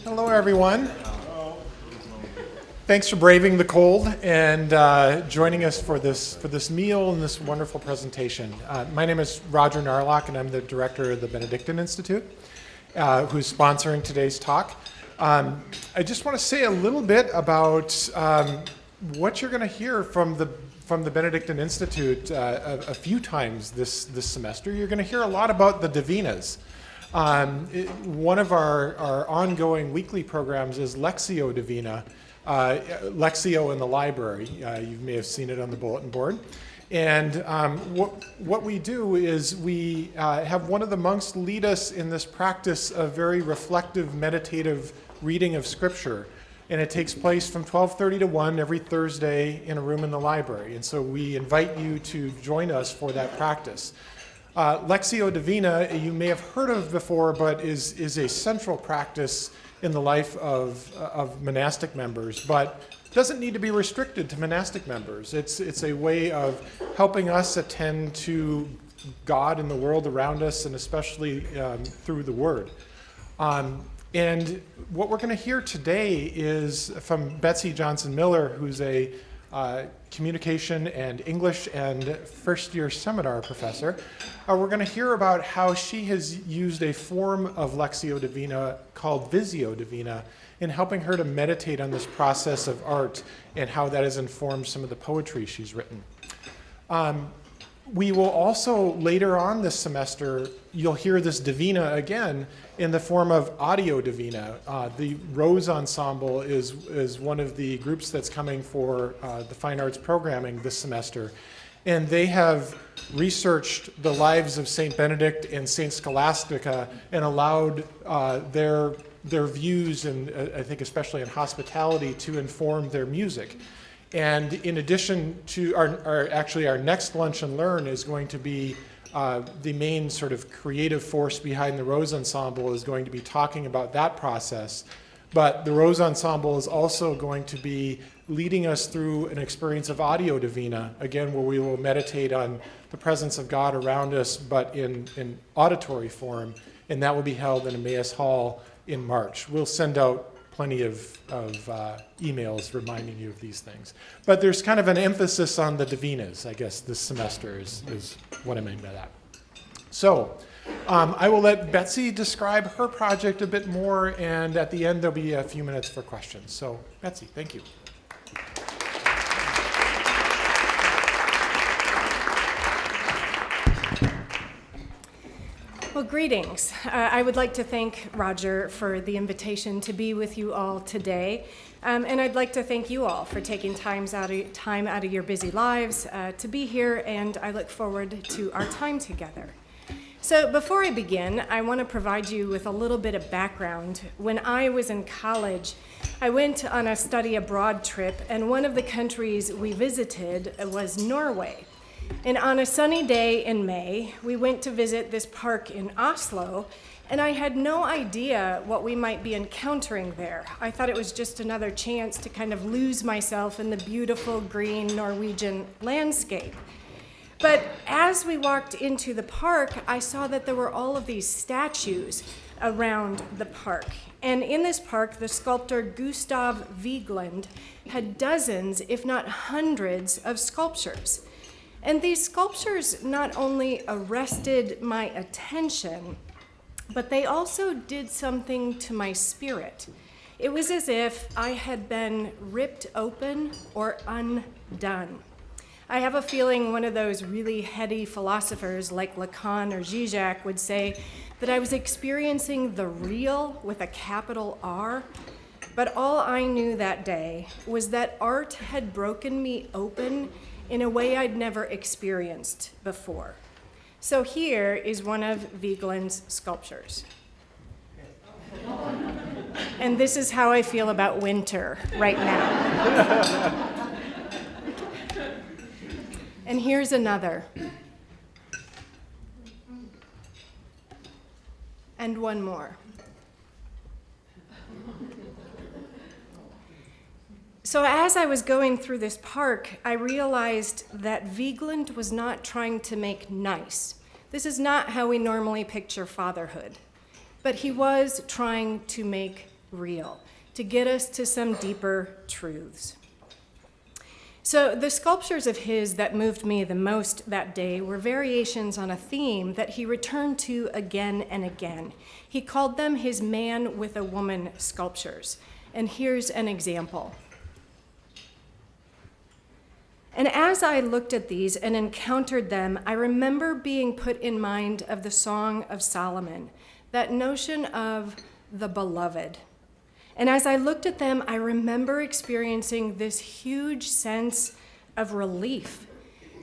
Hello, everyone. Thanks for braving the cold and joining us for this meal and this wonderful presentation. My name is Roger Narlock, and I'm the director of the Benedictine Institute, who's sponsoring today's talk. I just want to say a little bit about what you're going to hear from the Benedictine Institute a few times this semester. You're going to hear a lot about the Divinas. One of our ongoing weekly programs is Lectio Divina, Lectio in the library. You may have seen it on the bulletin board. And what we do is we have one of the monks lead us in this practice of very reflective, meditative reading of Scripture. And it takes place from 12:30 to 1 every Thursday in a room in the library. And so we invite you to join us for that practice. Lectio Divina, you may have heard of before, but is a central practice in the life of monastic members, but doesn't need to be restricted to monastic members. It's a way of helping us attend to God and the world around us, and especially through the Word. And what we're going to hear today is from Betsy Johnson Miller, who's a communication and English and first-year seminar professor. We're going to hear about how she has used a form of Lectio Divina called Visio Divina in helping her to meditate on this process of art and how that has informed some of the poetry she's written. We will also, later on this semester, you'll hear this Divina again in the form of Audio Divina. The Rose Ensemble is one of the groups that's coming for the fine arts programming this semester. And they have researched the lives of St. Benedict and St. Scholastica and allowed their views, and I think especially in hospitality, to inform their music. And in addition to our next Lunch and Learn is going to be the main sort of creative force behind the Rose Ensemble is going to be talking about that process. But the Rose Ensemble is also going to be leading us through an experience of Audio Divina, again, where we will meditate on the presence of God around us, but in auditory form, and that will be held in Emmaus Hall in March. We'll send out plenty of emails reminding you of these things. But there's kind of an emphasis on the Divinas, I guess, this semester is what I mean by that. So I will let Betsy describe her project a bit more, and at the end there'll be a few minutes for questions. So Betsy, thank you. Well, greetings. I would like to thank Roger for the invitation to be with you all today. And I'd like to thank you all for taking time out of your busy lives to be here, and I look forward to our time together. So before I begin, I want to provide you with a little bit of background. When I was in college, I went on a study abroad trip, and one of the countries we visited was Norway. And on a sunny day in May, we went to visit this park in Oslo, and I had no idea what we might be encountering there. I thought it was just another chance to kind of lose myself in the beautiful green Norwegian landscape. But as we walked into the park, I saw that there were all of these statues around the park. And in this park, the sculptor Gustav Vigeland had dozens, if not hundreds, of sculptures. And these sculptures not only arrested my attention, but they also did something to my spirit. It was as if I had been ripped open or undone. I have a feeling one of those really heady philosophers like Lacan or Zizek would say that I was experiencing the real with a capital R. But all I knew that day was that art had broken me open in a way I'd never experienced before. So here is one of Vigeland's sculptures. And this is how I feel about winter right now. And here's another. And one more. So as I was going through this park, I realized that Vigeland was not trying to make nice. This is not how we normally picture fatherhood. But he was trying to make real, to get us to some deeper truths. So the sculptures of his that moved me the most that day were variations on a theme that he returned to again and again. He called them his man with a woman sculptures. And here's an example. And as I looked at these and encountered them, I remember being put in mind of the Song of Solomon, that notion of the beloved. And as I looked at them, I remember experiencing this huge sense of relief,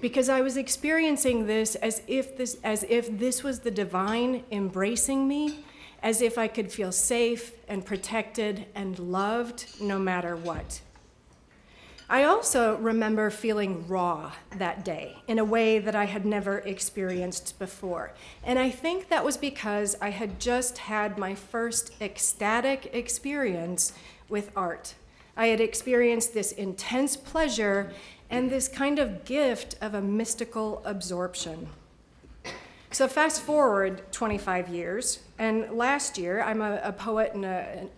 because I was experiencing this as if this was the divine embracing me, as if I could feel safe and protected and loved no matter what. I also remember feeling raw that day in a way that I had never experienced before. And I think that was because I had just had my first ecstatic experience with art. I had experienced this intense pleasure and this kind of gift of a mystical absorption. So fast forward 25 years, and last year, I'm a poet and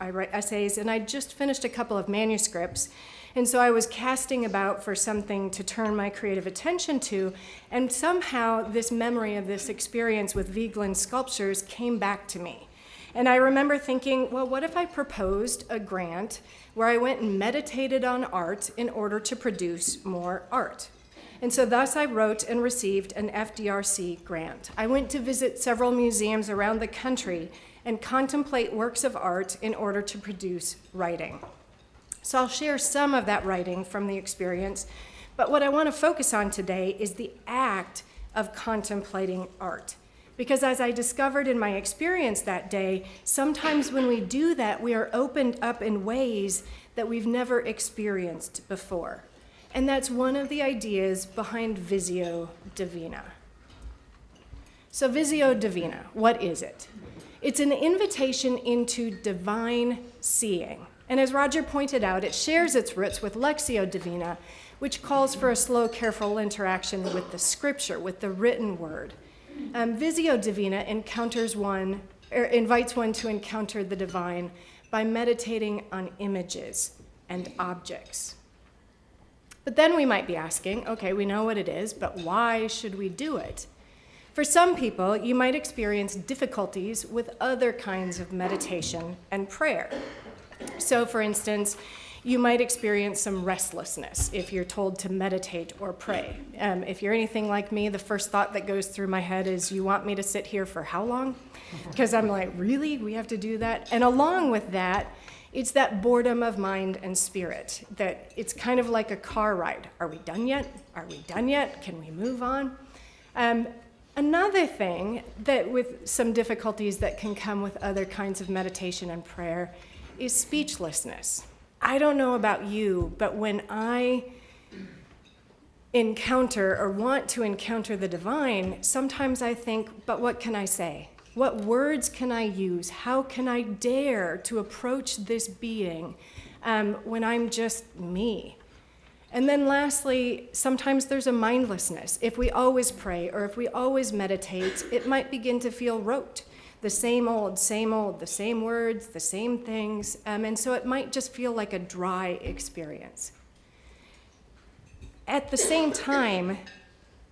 I write essays, and I just finished a couple of manuscripts. And so I was casting about for something to turn my creative attention to, and somehow this memory of this experience with Vigeland sculptures came back to me. And I remember thinking, well, what if I proposed a grant where I went and meditated on art in order to produce more art? And so thus I wrote and received an FDRC grant. I went to visit several museums around the country and contemplate works of art in order to produce writing. So I'll share some of that writing from the experience, but what I want to focus on today is the act of contemplating art. Because as I discovered in my experience that day, sometimes when we do that, we are opened up in ways that we've never experienced before. And that's one of the ideas behind Visio Divina. So Visio Divina, what is it? It's an invitation into divine seeing. And as Roger pointed out, it shares its roots with Lectio Divina, which calls for a slow, careful interaction with the scripture, with the written word. Visio Divina invites one to encounter the divine by meditating on images and objects. But then we might be asking, okay, we know what it is, but why should we do it? For some people, you might experience difficulties with other kinds of meditation and prayer. So, for instance, you might experience some restlessness if you're told to meditate or pray. If you're anything like me, the first thought that goes through my head is, you want me to sit here for how long? Because I'm like, really? We have to do that? And along with that, it's that boredom of mind and spirit, that it's kind of like a car ride. Are we done yet? Are we done yet? Can we move on? Another thing that with some difficulties that can come with other kinds of meditation and prayer is speechlessness. I don't know about you, but when I encounter or want to encounter the divine, sometimes I think, but what can I say? What words can I use? How can I dare to approach this being when I'm just me? And then lastly, sometimes there's a mindlessness. If we always pray or if we always meditate, it might begin to feel rote. The same old, the same words, the same things. And so it might just feel like a dry experience. At the same time,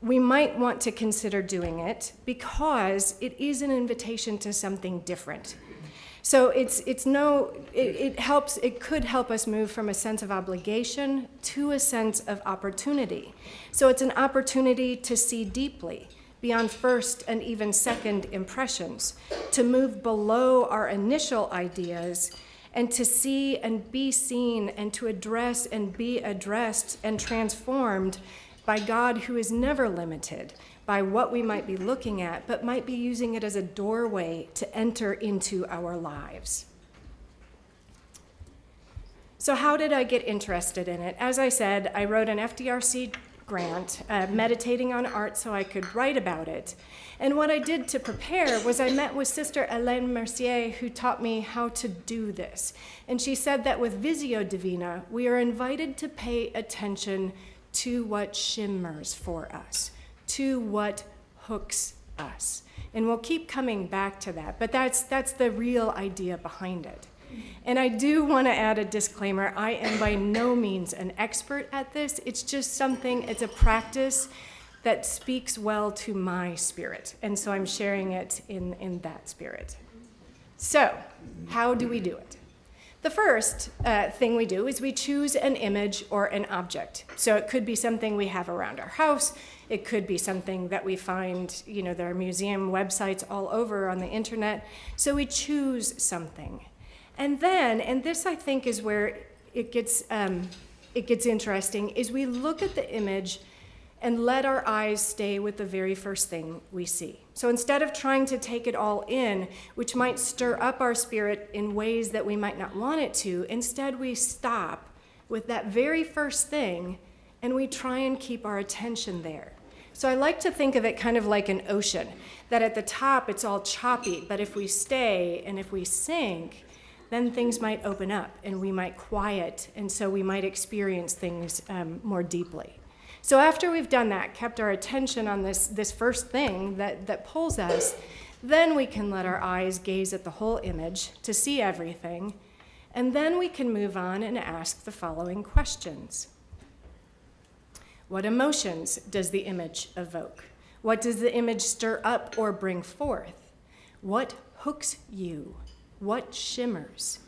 we might want to consider doing it because it is an invitation to something different. So it could help us move from a sense of obligation to a sense of opportunity. So it's an opportunity to see deeply, beyond first and even second impressions, to move below our initial ideas and to see and be seen and to address and be addressed and transformed by God, who is never limited by what we might be looking at, but might be using it as a doorway to enter into our lives. So how did I get interested in it? As I said, I wrote an FDRC grant, meditating on art so I could write about it. And what I did to prepare was I met with Sister Hélène Mercier, who taught me how to do this. And she said that with Visio Divina, we are invited to pay attention to what shimmers for us, to what hooks us. And we'll keep coming back to that, but that's the real idea behind it. And I do want to add a disclaimer. I am by no means an expert at this. It's just something, it's a practice that speaks well to my spirit. And so I'm sharing it in that spirit. So, how do we do it? The first thing we do is we choose an image or an object. So it could be something we have around our house. It could be something that we find, there are museum websites all over on the internet. So we choose something. And then, and this I think is where it gets interesting, is we look at the image and let our eyes stay with the very first thing we see. So instead of trying to take it all in, which might stir up our spirit in ways that we might not want it to, instead we stop with that very first thing and we try and keep our attention there. So I like to think of it kind of like an ocean, that at the top it's all choppy, but if we stay and if we sink, then things might open up and we might quiet, and so we might experience things more deeply. So after we've done that, kept our attention on this first thing that pulls us, then we can let our eyes gaze at the whole image to see everything, and then we can move on and ask the following questions. What emotions does the image evoke? What does the image stir up or bring forth? What hooks you? What shimmers?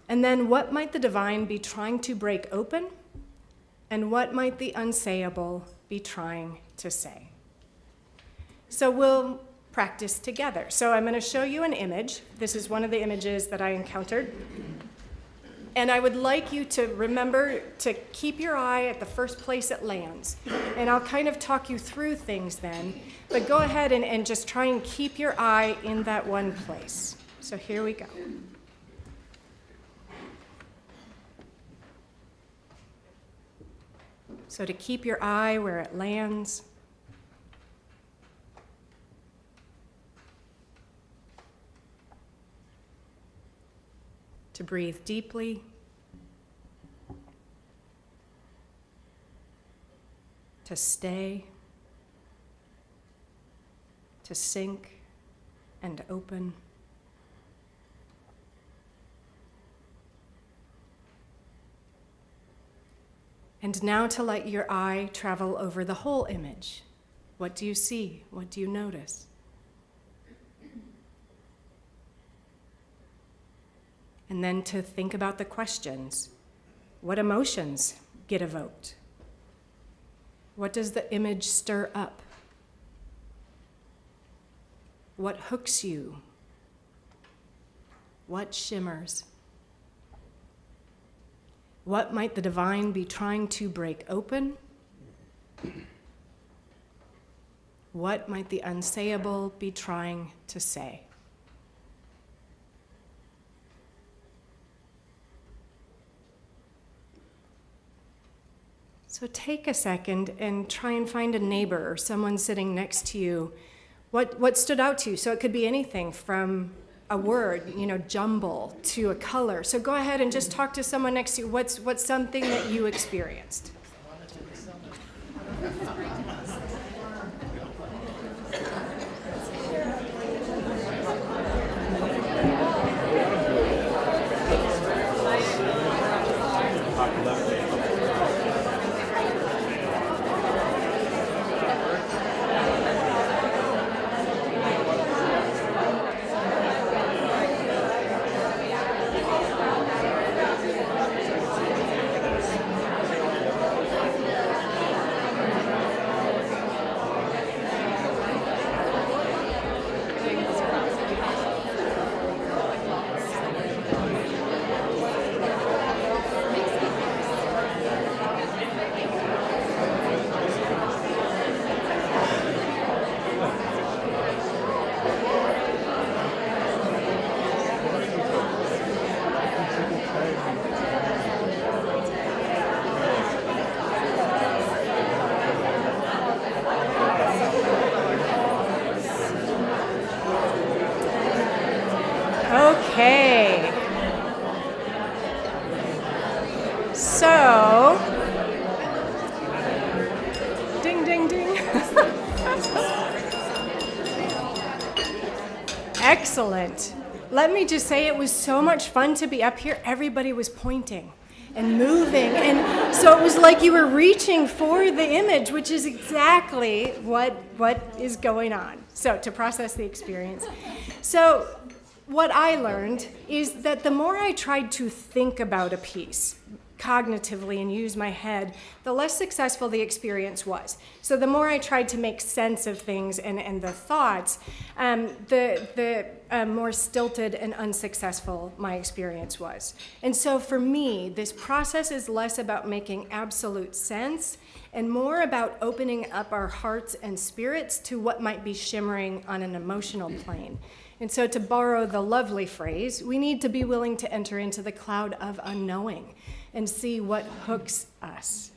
And then what might the divine be trying to break open? And what might the unsayable be trying to say? So we'll practice together. So I'm going to show you an image. This is one of the images that I encountered. And I would like you to remember to keep your eye at the first place it lands. And I'll kind of talk you through things then. But go ahead and just try and keep your eye in that one place. So here we go. So to keep your eye where it lands, to breathe deeply, to stay, to sink and open. And now to let your eye travel over the whole image. What do you see? What do you notice? And then to think about the questions. What emotions get evoked? What does the image stir up? What hooks you? What shimmers? What might the divine be trying to break open? What might the unsayable be trying to say? So take a second and try and find a neighbor or someone sitting next to you. What stood out to you? So it could be anything from a word, jumble, to a color. So go ahead and just talk to someone next to you. What's something that you experienced? Okay. So, ding, ding, ding. Excellent. let me just say it was so much fun to be up here. Everybody was pointing and moving, and so it was like you were reaching for the image, which is exactly what is going on. So to process the experience. So what I learned is that the more I tried to think about a piece cognitively and use my head, the less successful the experience was. So the more I tried to make sense of things and the thoughts, the more stilted and unsuccessful my experience was. And so for me, this process is less about making absolute sense and more about opening up our hearts and spirits to what might be shimmering on an emotional plane. And so to borrow the lovely phrase, we need to be willing to enter into the cloud of unknowing and see what hooks us.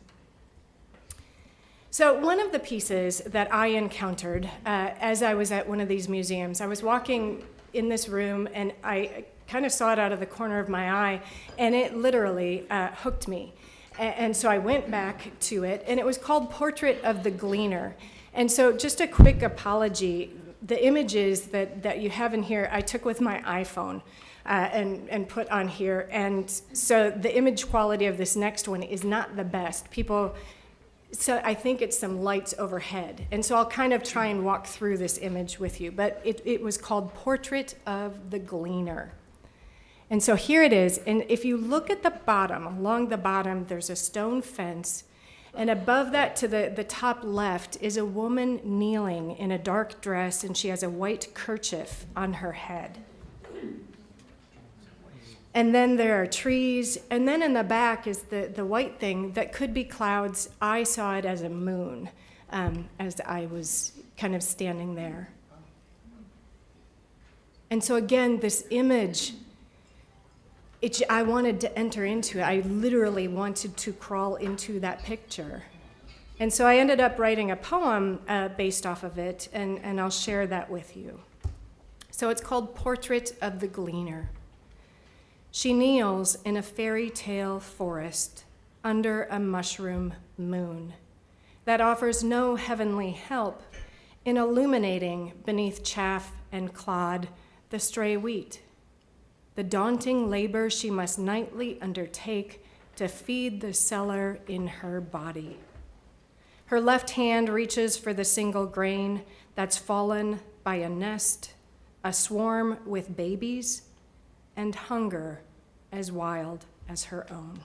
So one of the pieces that I encountered as I was at one of these museums, I was walking in this room and I kind of saw it out of the corner of my eye, and it literally hooked me. And so I went back to it, and it was called Portrait of the Gleaner. And so just a quick apology, the images that you have in here, I took with my iPhone and put on here. And so the image quality of this next one is not the best. So I think it's some lights overhead. And so I'll kind of try and walk through this image with you. But it was called Portrait of the Gleaner. And so here it is. And if you look at the bottom, along the bottom, there's a stone fence. And above that, to the top left, is a woman kneeling in a dark dress, and she has a white kerchief on her head. And then there are trees, and then in the back is the white thing that could be clouds. I saw it as a moon as I was kind of standing there. And so again, this image, I wanted to enter into it. I literally wanted to crawl into that picture. And so I ended up writing a poem based off of it, and I'll share that with you. So it's called Portrait of the Gleaner. She kneels in a fairy tale forest under a mushroom moon that offers no heavenly help in illuminating beneath chaff and clod the stray wheat, the daunting labor she must nightly undertake to feed the cellar in her body. Her left hand reaches for the single grain that's fallen by a nest, a swarm with babies, and hunger as wild as her own.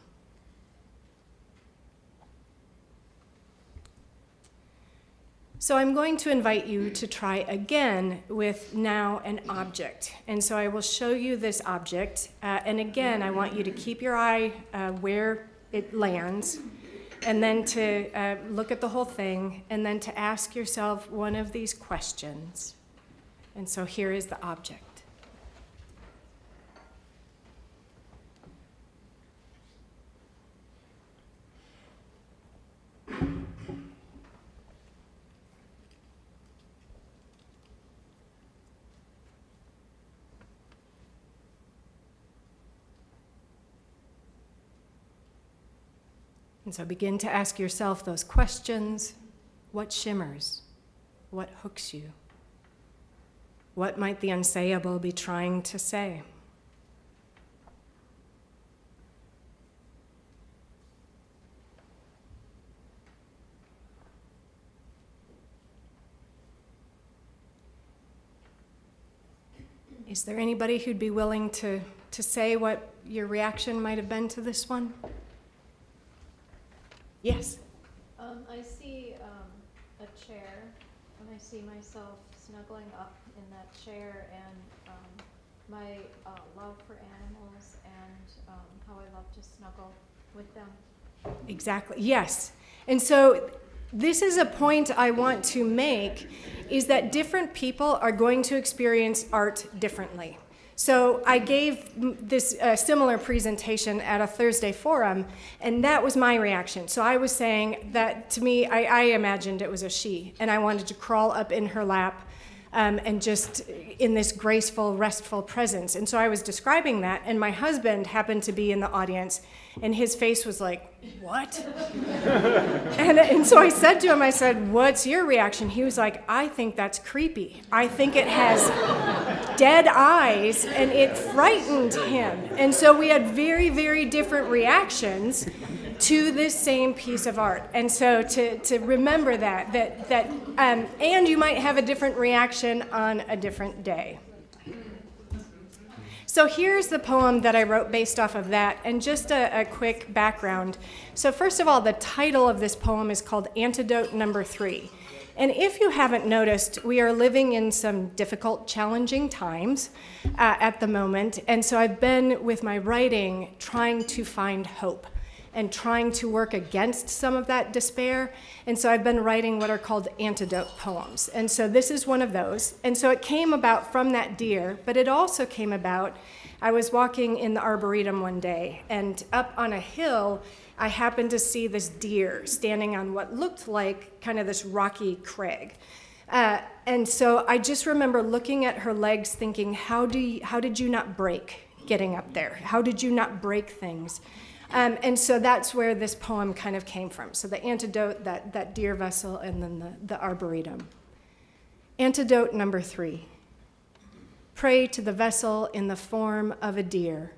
So I'm going to invite you to try again with now an object. And so I will show you this object. And again, I want you to keep your eye where it lands, and then to look at the whole thing, and then to ask yourself one of these questions. And so here is the object. And so begin to ask yourself those questions. What shimmers? What hooks you? What might the unsayable be trying to say? Is there anybody who'd be willing to say what your reaction might have been to this one? Yes? I see a chair, and I see myself snuggling up in that chair, and my love for animals, and how I love to snuggle with them. Exactly, yes. And so this is a point I want to make, is that different people are going to experience art differently. So I gave this similar presentation at a Thursday forum, and that was my reaction. So I was saying that, to me, I imagined it was a she, and I wanted to crawl up in her lap and just in this graceful, restful presence. And so I was describing that, and my husband happened to be in the audience, and his face was like, what? and so I said to him, I said, what's your reaction? He was like, I think that's creepy. I think it has dead eyes, and it frightened him. And so we had very, very different reactions to this same piece of art. And so to remember that and you might have a different reaction on a different day. So here's the poem that I wrote based off of that, and just a quick background. So first of all, the title of this poem is called Antidote Number 3. And if you haven't noticed, we are living in some difficult, challenging times at the moment. And so I've been, with my writing, trying to find hope and trying to work against some of that despair. And so I've been writing what are called antidote poems. And so this is one of those. And so it came about from that deer, but it also came about, I was walking in the Arboretum one day, and up on a hill, I happened to see this deer standing on what looked like kind of this rocky crag. And so I just remember looking at her legs thinking, how did you not break getting up there? How did you not break things? And so that's where this poem kind of came from. So the antidote, that deer vessel, and then the Arboretum. Antidote number 3. Pray to the vessel in the form of a deer,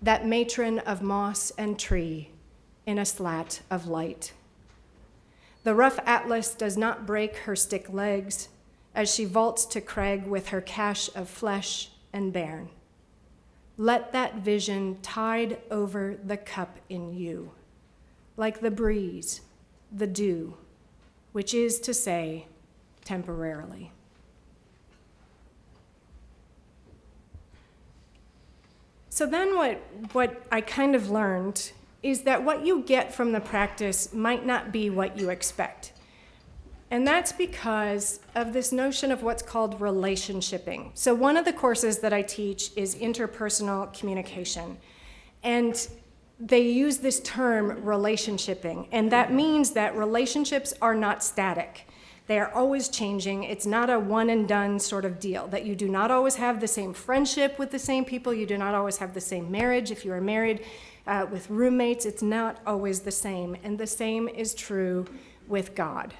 that matron of moss and tree, in a slat of light. The rough atlas does not break her stick legs as she vaults to crag with her cache of flesh and bairn. Let that vision tide over the cup in you, like the breeze, the dew, which is to say, temporarily. So then what I kind of learned is that what you get from the practice might not be what you expect. And that's because of this notion of what's called relationshiping. So one of the courses that I teach is interpersonal communication. And they use this term relationshiping. And that means that relationships are not static. They are always changing. It's not a one and done sort of deal, that you do not always have the same friendship with the same people. You do not always have the same marriage. If you are married with roommates, it's not always the same. And the same is true with God.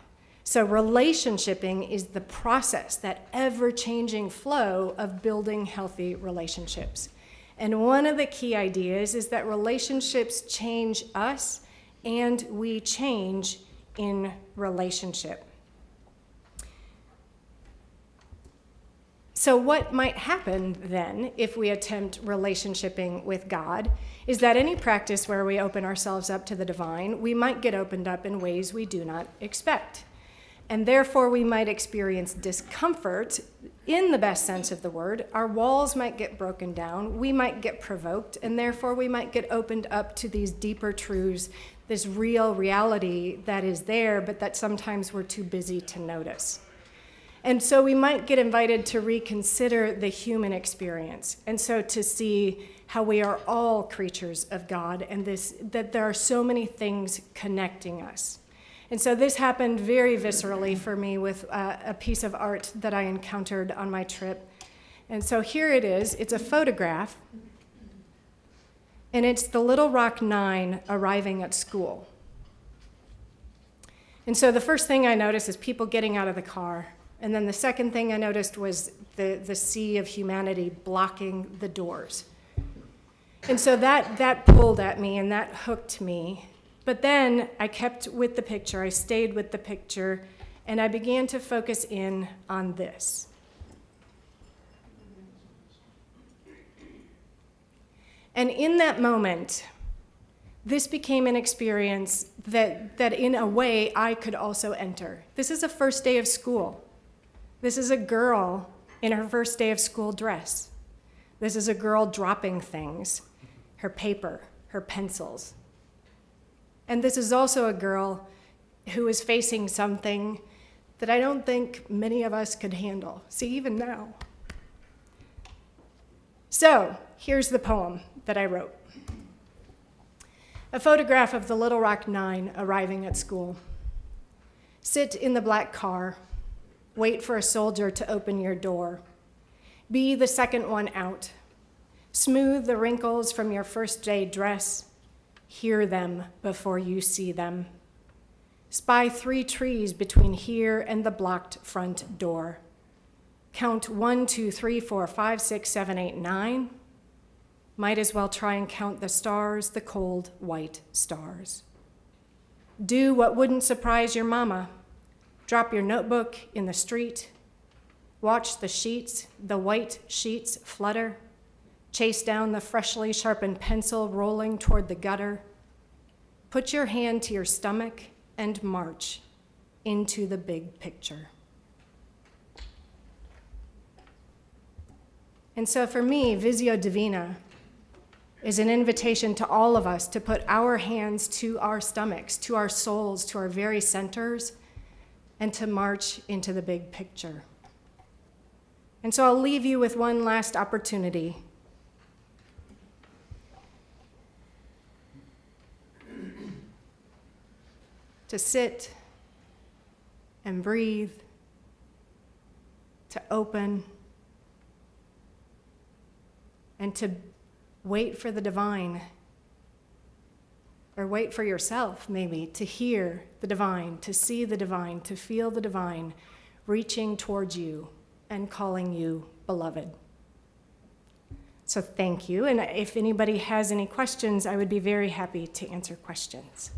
So relationshiping is the process, that ever-changing flow of building healthy relationships. And one of the key ideas is that relationships change us, and we change in relationship. So what might happen then if we attempt relationshiping with God is that any practice where we open ourselves up to the divine, we might get opened up in ways we do not expect. And therefore, we might experience discomfort in the best sense of the word. Our walls might get broken down. We might get provoked, and therefore we might get opened up to these deeper truths, this real reality that is there, but that sometimes we're too busy to notice. And so we might get invited to reconsider the human experience, and so to see how we are all creatures of God, and that there are so many things connecting us. And so this happened very viscerally for me with a piece of art that I encountered on my trip. And so here it is. It's a photograph, and it's the Little Rock Nine arriving at school. And so the first thing I noticed is people getting out of the car. And then the second thing I noticed was the sea of humanity blocking the doors. And so that pulled at me, and that hooked me. But then I kept with the picture, I stayed with the picture, and I began to focus in on this. And in that moment, this became an experience that in a way I could also enter. This is a first day of school. This is a girl in her first day of school dress. This is a girl dropping things, her paper, her pencils. And this is also a girl who is facing something that I don't think many of us could handle. See, even now. So, here's the poem that I wrote. A photograph of the Little Rock Nine arriving at school. Sit in the black car. Wait for a soldier to open your door. Be the second one out. Smooth the wrinkles from your first day dress. Hear them before you see them. Spy 3 trees between here and the blocked front door. count 1, 2, 3, 4, 5, 6, 7, 8, 9. Might as well try and count the stars, the cold white stars. Do what wouldn't surprise your mama. Drop your notebook in the street. Watch the sheets, the white sheets flutter. Chase down the freshly sharpened pencil rolling toward the gutter. Put your hand to your stomach and march into the big picture. And so for me, Visio Divina is an invitation to all of us to put our hands to our stomachs, to our souls, to our very centers, and to march into the big picture. And so I'll leave you with one last opportunity. To sit and breathe, to open, and to wait for the divine, or wait for yourself maybe, to hear the divine, to see the divine, to feel the divine reaching towards you and calling you beloved. So thank you, and if anybody has any questions, I would be very happy to answer questions.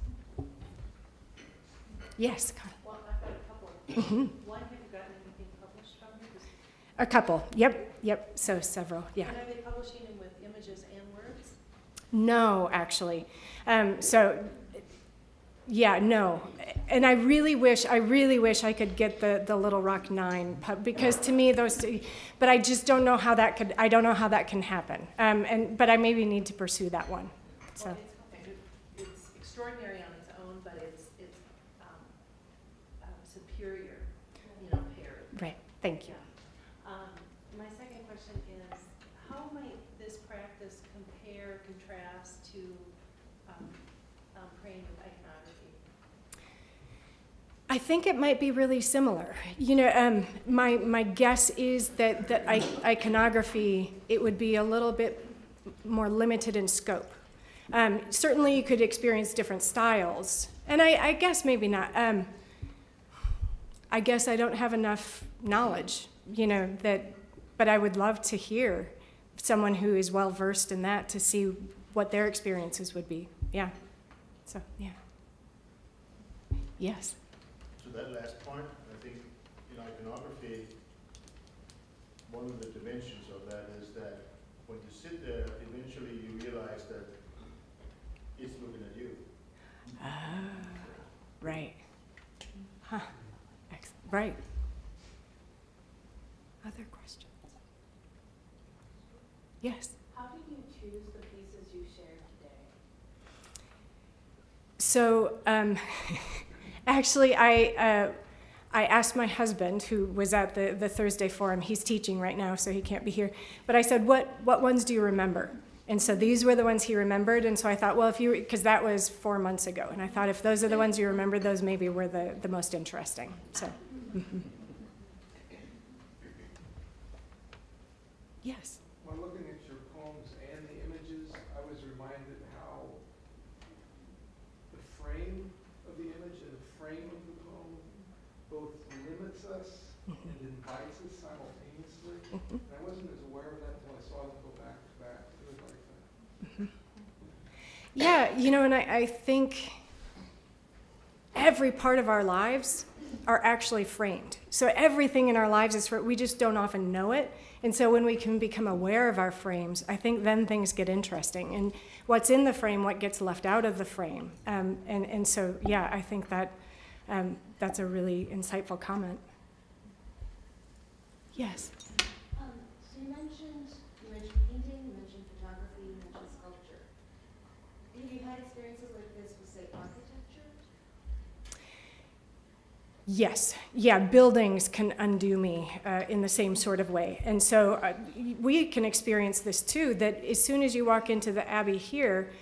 Yes, Carla. Well, I've got a couple. Mm-hmm. One, have you gotten anything published from it? A couple, yep, so several, yeah. And are they publishing them with images and words? No, actually. No. And I really wish I could get the Little Rock 9 because to me those two, but I just don't know how that can happen. But I maybe need to pursue that one. So. Well, it's extraordinary on its own, but it's superior, paired. Right, thank you. My second question is, how might this practice contrast to praying with iconography? I think it might be really similar. My guess is that iconography, it would be a little bit more limited in scope. Certainly you could experience different styles, and I guess maybe not. I guess I don't have enough knowledge, but I would love to hear someone who is well versed in that to see what their experiences would be. Yeah. So, yeah. Yes. To that last point, I think in iconography, one of the dimensions of that is that when you sit there, eventually you realize that it's looking at you. Right. Huh. Excellent. Right. Other questions? Yes. How did you choose the pieces you shared today? So, actually, I asked my husband, who was at the Thursday forum. He's teaching right now, so he can't be here. But I said, what ones do you remember? And so these were the ones he remembered. And so I thought, well, because that was 4 months ago. And I thought if those are the ones you remember, those maybe were the most interesting. So, Yes. When looking at your poems and the images, I was reminded how the frame of the image and the frame of the poem both limits us and invites us simultaneously. And I wasn't as aware of that until I saw them go back to back. I really like that. Yeah, and I think every part of our lives are actually framed. So everything in our lives is framed. We just don't often know it. And so when we can become aware of our frames, I think then things get interesting. And what's in the frame, what gets left out of the frame. And so, yeah, I think that that's a really insightful comment. Yes? So you mentioned painting, you mentioned photography, you mentioned sculpture. Have you had experiences like this with, say, architecture? Yes, yeah, buildings can undo me in the same sort of way. And so we can experience this too, that as soon as you walk into the Abbey here,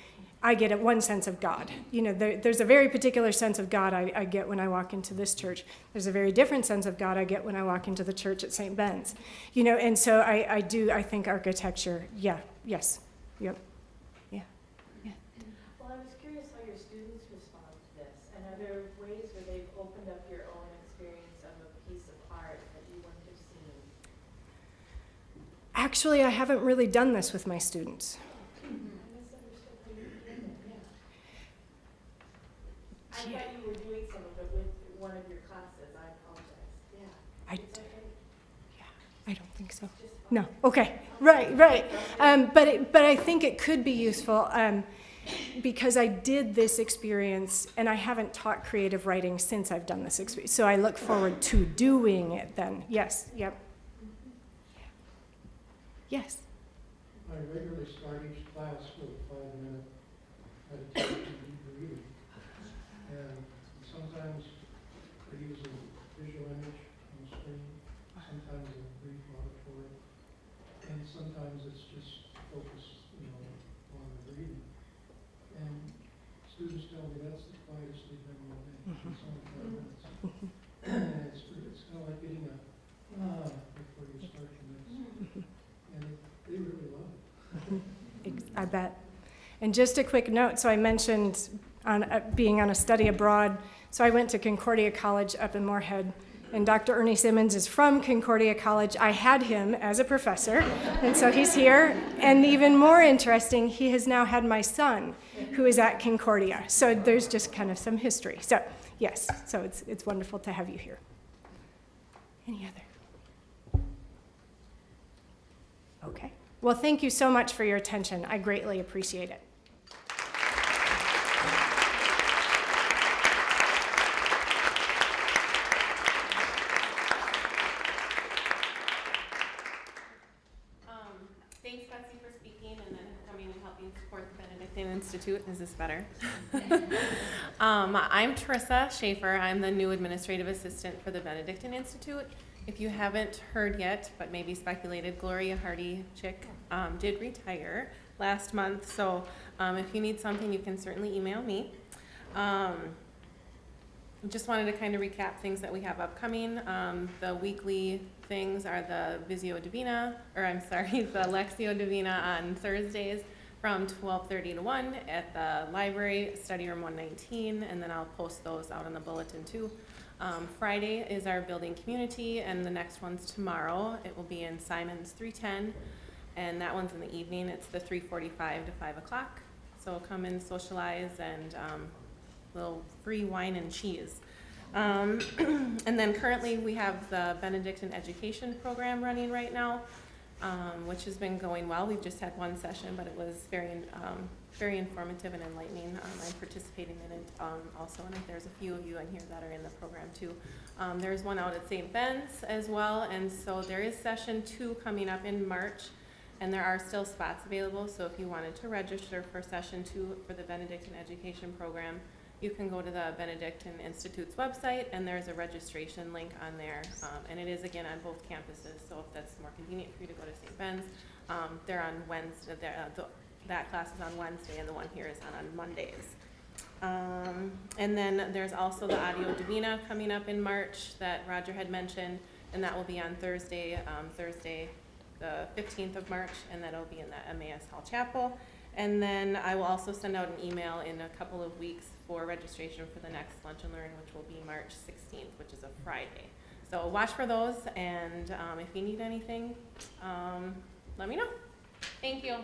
I get one sense of God. There's a very particular sense of God I get when I walk into this church. There's a very different sense of God I get when I walk into the church at St. Ben's. And so I think architecture, yes, yep. Well, I was curious how your students respond to this, and are there ways where they've opened up your own experience of a piece of art that you wouldn't have seen Actually, I haven't really done this with my students. I thought you were doing some of it with one of your classes, I apologize, yeah. I, It's okay. yeah, I don't think so. Just fine. No, okay, right. But I think it could be useful because I did this experience and I haven't taught creative writing since I've done this experience. So I look forward to doing it then. Yes, yep. Yes. I regularly start each class with a 5-minute meditation deep breathing. And sometimes I use a visual image on the screen, sometimes a brief auditory, and sometimes it's just focused, on the breathing. And students tell me that's the quietest they've been all day. It's only 5 minutes. And it's kind of like getting a before you start the next. And they really love it. I bet. And just a quick note, so I mentioned being on a study abroad. So I went to Concordia College up in Moorhead, and Dr. Ernie Simmons is from Concordia College. I had him as a professor, and so he's here. And even more interesting, he has now had my son, who is at Concordia. So there's just kind of some history. So yes, so it's wonderful to have you here. Any other? Okay. Well, thank you so much for your attention. I greatly appreciate it. Thanks, Betsy, for speaking and then coming and helping support the Benedictine Institute. Is this better? I'm Teresa Schaefer. I'm the new administrative assistant for the Benedictine Institute. If you haven't heard yet, but maybe speculated, Gloria Hardy-Chick did retire last month. So if you need something, you can certainly email me. Just wanted to kind of recap things that we have upcoming. The weekly things are the Visio Divina, the Lectio Divina on Thursdays from 12:30 to 1 at the library, study room 119, and then I'll post those out on the bulletin too. Friday is our building community, and the next one's tomorrow. It will be in Simon's 310, and that one's in the evening. It's the 3:45 to 5 o'clock. So come and socialize and little free wine and cheese. And then currently we have the Benedictine Education Program running right now, which has been going well. We've just had one session, but it was very informative and enlightening. I'm participating in it also, and there's a few of you in here that are in the program too. There's one out at St. Ben's as well, and so there is session 2 coming up in March, and there are still spots available. So if you wanted to register for session 2 for the Benedictine Education Program, you can go to the Benedictine Institute's website, and there's a registration link on there. And it is, again, on both campuses, so if that's more convenient for you to go to St. Ben's, they're on Wednesday. That class is on Wednesday, and the one here is on Mondays. And then there's also the Audio Divina coming up in March that Roger had mentioned, and that will be on Thursday, the 15th of March, and that'll be in the MAS Hall Chapel. And then I will also send out an email in a couple of weeks for registration for the next Lunch and Learn, which will be March 16th, which is a Friday. So watch for those, and if you need anything, let me know. Thank you.